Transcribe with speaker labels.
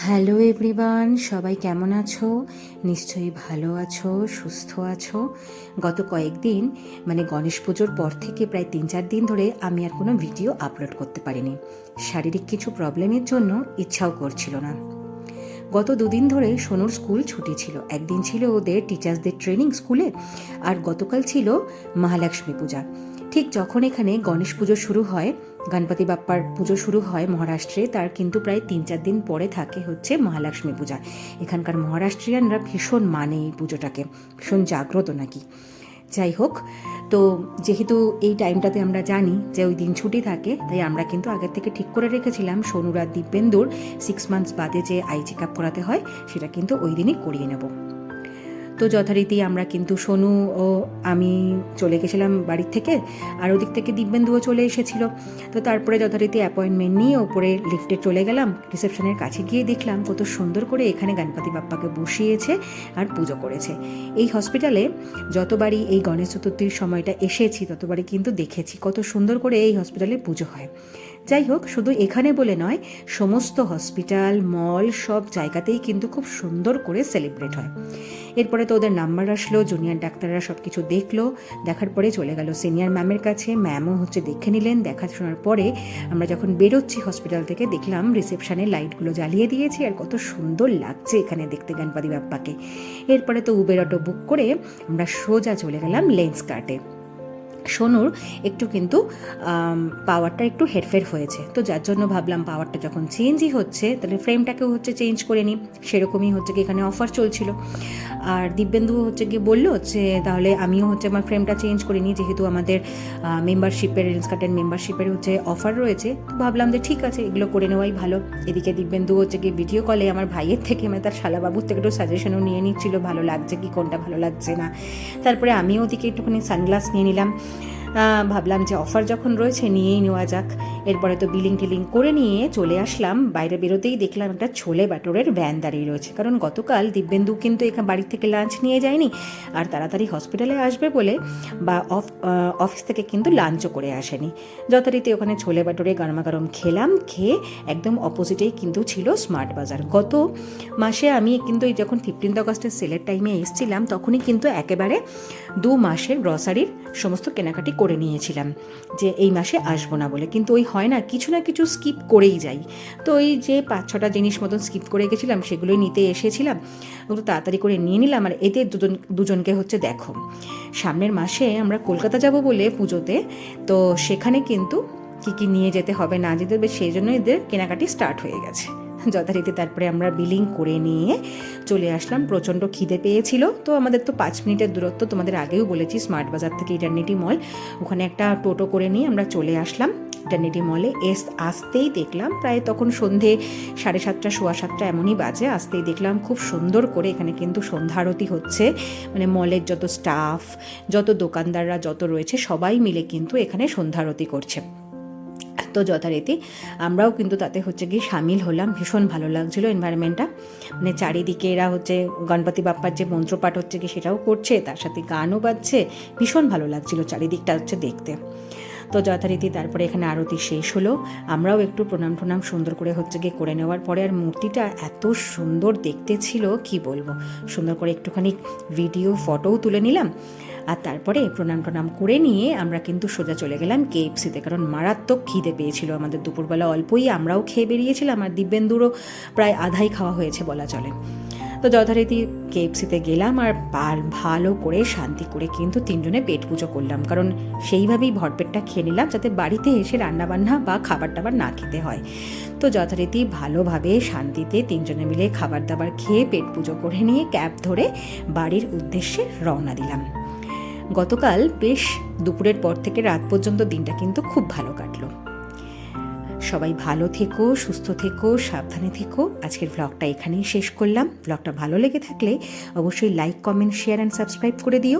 Speaker 1: Hello everyone, সবাই কেমন আছো? নিশ্চয়ই ভালো আছো, সুস্থ আছো। গত কয়েকদিন গণেশ পুজোর পর থেকে প্রায় 3-4 দিন ধরে আমি আর কোনো ভিডিও আপলোড করতে পারিনি। শারীরিক কিছু প্রবলেমের জন্য ইচ্ছাও করছিল না। গত 2 দিন ধরে সোনুর স্কুল ছুটি ছিল। একদিন ছিল ওদের টিচার্সদের ট্রেনিং স্কুলে, আর গতকাল ছিল মহালক্ষ্মী পূজা। ঠিক যখন এখানে গণেশ পুজো শুরু হয়, গণপতি বাপ্পার পুজো শুরু হয় মহারাষ্ট্রে, তার কিন্তু প্রায় 3-4 দিন পরে থাকে হচ্ছে মহালক্ষ্মী পূজা। এখানকার মহারাষ্ট্রিয়ানরা ভীষণ মানে এই পুজোটাকে, ভীষণ জাগ্রত নাকি। যাই হোক, তো যেহেতু এই টাইমটাতে আমরা জানি যে ওই দিন ছুটি থাকে, তাই আমরা কিন্তু আগের থেকে ঠিক করে রেখেছিলাম সোনুর আর দিব্যেন্দুর 6 মান্থস বাদে যে আই চেক আপ করাতে হয় সেটা কিন্তু ওই দিনই করিয়ে নেব। তো যথারীতি আমরা কিন্তু সোনু ও আমি চলে গেছিলাম বাড়ির থেকে, আর ওদিক থেকে দিব্যেন্দুও চলে এসেছিল। তো তারপরে যথারীতি অ্যাপয়েন্টমেন্ট নিয়ে ওপরে লিফটে চলে গেলাম। রিসেপশনের কাছে গিয়ে দেখলাম কত সুন্দর করে এখানে গণপতি বাপ্পাকে বসিয়েছে আর পুজো করেছে। এই হসপিটালে যতবারই এই গণেশ চতুর্থীর সময়টা এসেছি ততবারই কিন্তু দেখেছি কত সুন্দর করে এই হসপিটালে পুজো হয়। যাই হোক, শুধু এখানে বলে নয়, সমস্ত হসপিটাল, মল, সব জায়গাতেই কিন্তু খুব সুন্দর করে সেলিব্রেট হয়। এরপরে তো ওদের নাম্বার আসলো, জুনিয়র ডাক্তাররা সব কিছু দেখলো, দেখার পরে চলে গেল সিনিয়র ম্যামের কাছে। ম্যামও দেখে নিলেন। দেখাশোনার পরে আমরা যখন বেরোচ্ছি হসপিটাল থেকে, দেখলাম রিসেপশনের লাইটগুলো জ্বালিয়ে দিয়েছি, আর কত সুন্দর লাগছে এখানে দেখতে গণপতি বাপ্পাকে। এরপরে তো উবের অটো বুক করে আমরা সোজা চলে গেলাম লেন্সকার্টে। সোনুর একটু কিন্তু পাওয়ারটা একটু হেরফের হয়েছে, তো যার জন্য ভাবলাম পাওয়ারটা যখন চেঞ্জই হচ্ছে তাহলে ফ্রেমটাকেও চেঞ্জ করে নিই। সেরকমই কি এখানে অফার চলছিল। আর দিব্যেন্দু গিয়ে বললো যে তাহলে আমিও আমার ফ্রেমটা চেঞ্জ করে নিই, যেহেতু আমাদের মেম্বারশিপের, লেন্সকার্টের মেম্বারশিপের অফার রয়েছে। তো ভাবলাম যে ঠিক আছে, এগুলো করে নেওয়াই ভালো। এদিকে দিব্যেন্দু গিয়ে ভিডিও কলে আমার ভাইয়ের থেকে, তার শালাবাবুর থেকে একটু সাজেশনও নিয়ে নিচ্ছিল, ভালো লাগছে কি, কোনটা ভালো লাগছে না। তারপরে আমিও ওদিকে একটুখানি সানগ্লাস নিয়ে নিলাম। ভাবলাম যে অফার যখন রয়েছে নিয়েই নেওয়া যাক। এরপরে তো বিলিং টিলিং করে নিয়ে চলে আসলাম। বাইরে বেরোতেই দেখলাম একটা ছোলে বাটোরের ভ্যান দাঁড়িয়ে রয়েছে, কারণ গতকাল দিব্যেন্দু কিন্তু এখানে বাড়ির থেকে লাঞ্চ নিয়ে যায়নি, আর তাড়াতাড়ি হসপিটালে আসবে বলে বা অফিস থেকে কিন্তু লাঞ্চও করে আসেনি। যথারীতি ওখানে ছোলে বাটোরে গরমাগরম খেলাম। খেয়ে একদম অপোজিটেই কিন্তু ছিল স্মার্ট বাজার। গত মাসে আমি কিন্তু যখন 15 আগস্টের সেলের টাইমে এসেছিলাম, তখনই কিন্তু একেবারে 2 মাসের গ্রসারির সমস্ত কেনাকাটি করে নিয়েছিলাম, যে এই মাসে আসবো না বলে। কিন্তু ওই হয় না, কিছু না কিছু স্কিপ করেই যাই। তো ওই যে 5-6টা জিনিস মতন স্কিপ করে গেছিলাম, সেগুলোই নিতে এসেছিলাম। একটু তাড়াতাড়ি করে নিয়ে নিলাম। আর এতে দুজনকে দেখো, সামনের মাসে আমরা কলকাতা যাব বলে পুজোতে, তো সেখানে কিন্তু কি নিয়ে যেতে হবে না যেতে হবে, সেই জন্য এদের কেনাকাটি স্টার্ট হয়ে গেছে। যথারীতি তারপরে আমরা বিলিং করে নিয়ে চলে আসলাম। প্রচণ্ড খিদে পেয়েছিল, তো আমাদের তো 5 মিনিটের দূরত্ব, তোমাদের আগেও বলেছি, স্মার্ট বাজার থেকে ইটারনিটি মল। ওখানে একটা টোটো করে নিয়ে আমরা চলে আসলাম ইটারনিটি মলে। আসতেই দেখলাম প্রায় তখন সন্ধে 7:30, 7:15 এমনই বাজে। আসতেই দেখলাম খুব সুন্দর করে এখানে কিন্তু সন্ধ্যা আরতি হচ্ছে। মলের যত স্টাফ, যত দোকানদাররা যত রয়েছে, সবাই মিলে কিন্তু এখানে সন্ধ্যা আরতি করছে। তো যথারীতি আমরাও কিন্তু তাতে গিয়ে সামিল হলাম। ভীষণ ভালো লাগছিল এনভায়রনমেন্টটা। চারিদিকে এরা গণপতি বাপ্পার যে মন্ত্রপাঠ কি সেটাও করছে, তার সাথে গানও বাজছে। ভীষণ ভালো লাগছিল চারিদিকটা দেখতে। তো যথারীতি তারপরে এখানে আরতি শেষ হলো। আমরাও একটু প্রণাম সুন্দর করে গিয়ে করে নেওয়ার পরে, আর মূর্তিটা এত সুন্দর দেখতে ছিল কি বলবো, সুন্দর করে একটুখানি ভিডিও ফটোও তুলে নিলাম। আর তারপরে প্রণাম করে নিয়ে আমরা কিন্তু সোজা চলে গেলাম KFCতে, কারণ মারাত্মক খিদে পেয়েছিল আমাদের। দুপুরবেলা অল্পই আমরাও খেয়ে বেরিয়েছিলাম, আর দিব্যেন্দুরও প্রায় আধাই খাওয়া হয়েছে বলা চলে। তো যথারীতি KFCতে গেলাম, আর ভালো করে শান্তি করে কিন্তু 3জনে পেট পুজো করলাম, কারণ সেইভাবেই ভরপেটটা খেয়ে নিলাম, যাতে বাড়িতে এসে রান্নাবান্না বা খাবার টাবার না খেতে হয়। তো যথারীতি ভালোভাবে শান্তিতে 3জনে মিলে খাবার দাবার খেয়ে পেট পুজো করে নিয়ে ক্যাব ধরে বাড়ির উদ্দেশ্যে রওনা দিলাম। গতকাল বেশ দুপুরের পর থেকে রাত পর্যন্ত দিনটা কিন্তু খুব ভালো কাটলো। সবাই ভালো থেকো, সুস্থ থেকো, সাবধানে থেকো। আজকের ব্লগটা এখানেই শেষ করলাম। ব্লগটা ভালো লেগে থাকলে অবশ্যই like, comment, share and subscribe করে দিও।